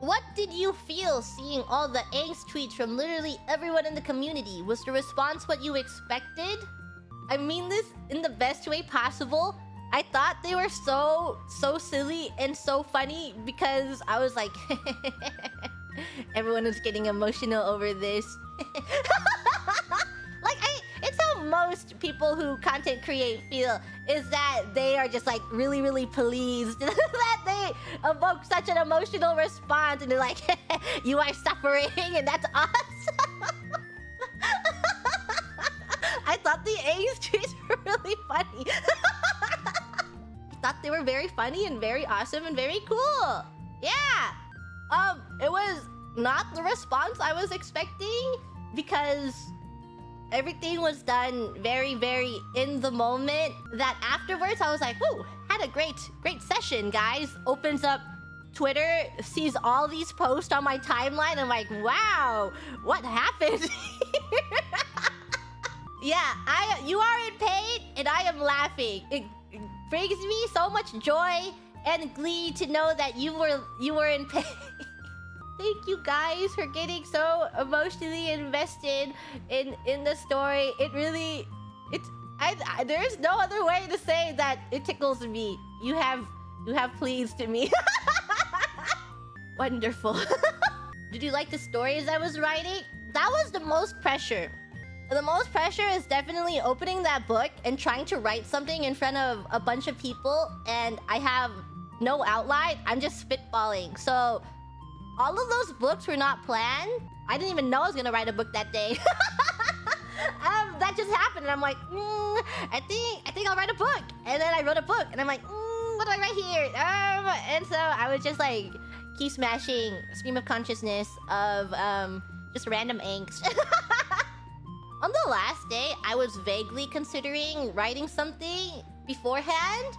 What did you feel seeing all the angst tweets from literally everyone in the community? Was the response what you expected? I mean this in the best way possible. I thought they were so silly and so funny because I was like, everyone is getting emotional over this. Like, it's how most people who content create feel, is that they are just like really pleased that they evoke such an emotional response and they're like, you are suffering and that's us. I thought the A's tweets were really funny. I thought they were very funny and very awesome and very cool. Yeah. It was not the response I was expecting because everything was done very in the moment. That afterwards I was like, woo, had a great session, guys. Opens up Twitter, sees all these posts on my timeline. I'm like, wow, what happened here? Yeah, you are in pain and I am laughing. It brings me so much joy and glee to know that you were in pain. Thank you guys for getting so emotionally invested in the story. It really, there's no other way to say that it tickles me. You have pleased me. Wonderful. Did you like the stories I was writing? That was the most pressure. The most pressure is definitely opening that book and trying to write something in front of a bunch of people, and I have no outline. I'm just spitballing. So all of those books were not planned. I didn't even know I was gonna write a book that day. That just happened, and I'm like, I think I'll write a book. And then I wrote a book, and I'm like, what do I write here? And so I was just like, key smashing, stream of consciousness of just random angst. On the last day, I was vaguely considering writing something beforehand,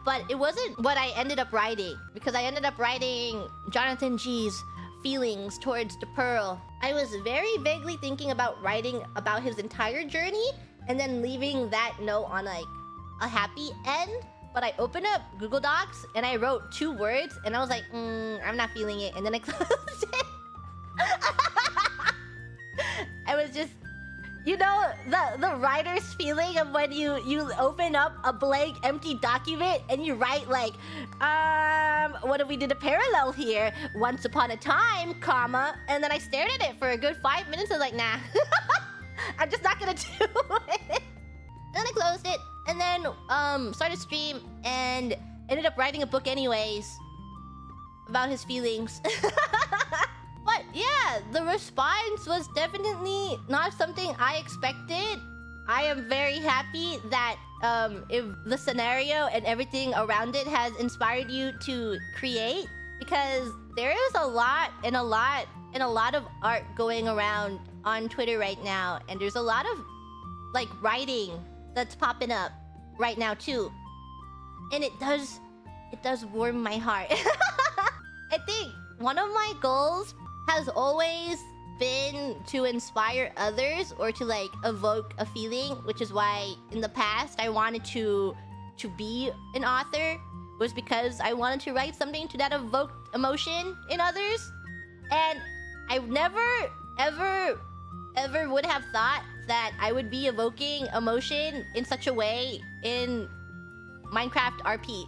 but it wasn't what I ended up writing, because I ended up writing Jonathan G's feelings towards the Pearl. I was very vaguely thinking about writing about his entire journey and then leaving that note on like a happy end, but I opened up Google Docs and I wrote 2 words and I was like, I'm not feeling it, and then I closed it. I was just, you know, the writer's feeling of when you open up a blank empty document and you write like, what if we did a parallel here? Once upon a time, comma, and then I stared at it for a good 5 minutes. I was like, nah, I'm just not gonna do it. And then I closed it and then started stream and ended up writing a book anyways about his feelings. But yeah, the response was definitely not something I expected. I am very happy that if the scenario and everything around it has inspired you to create, because there is a lot of art going around on Twitter right now, and there's a lot of like writing that's popping up right now too, and it does warm my heart. I think one of my goals has always been to inspire others or to like evoke a feeling, which is why in the past I wanted to be an author, was because I wanted to write something that evoked emotion in others. And I never ever would have thought that I would be evoking emotion in such a way in Minecraft RP.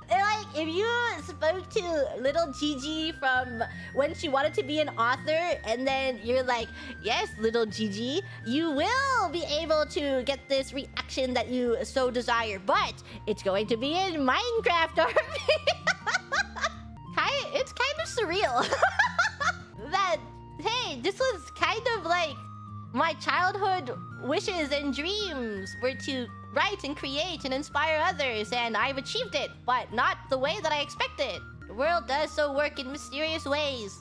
Like, if you spoke to little Gigi from when she wanted to be an author, and then you're like, yes, little Gigi, you will be able to get this reaction that you so desire, but it's going to be in Minecraft RP. It's kind of surreal. That, hey, this was kind of like my childhood wishes and dreams were to write and create and inspire others, and I've achieved it, but not the way that I expected. The world does so work in mysterious ways.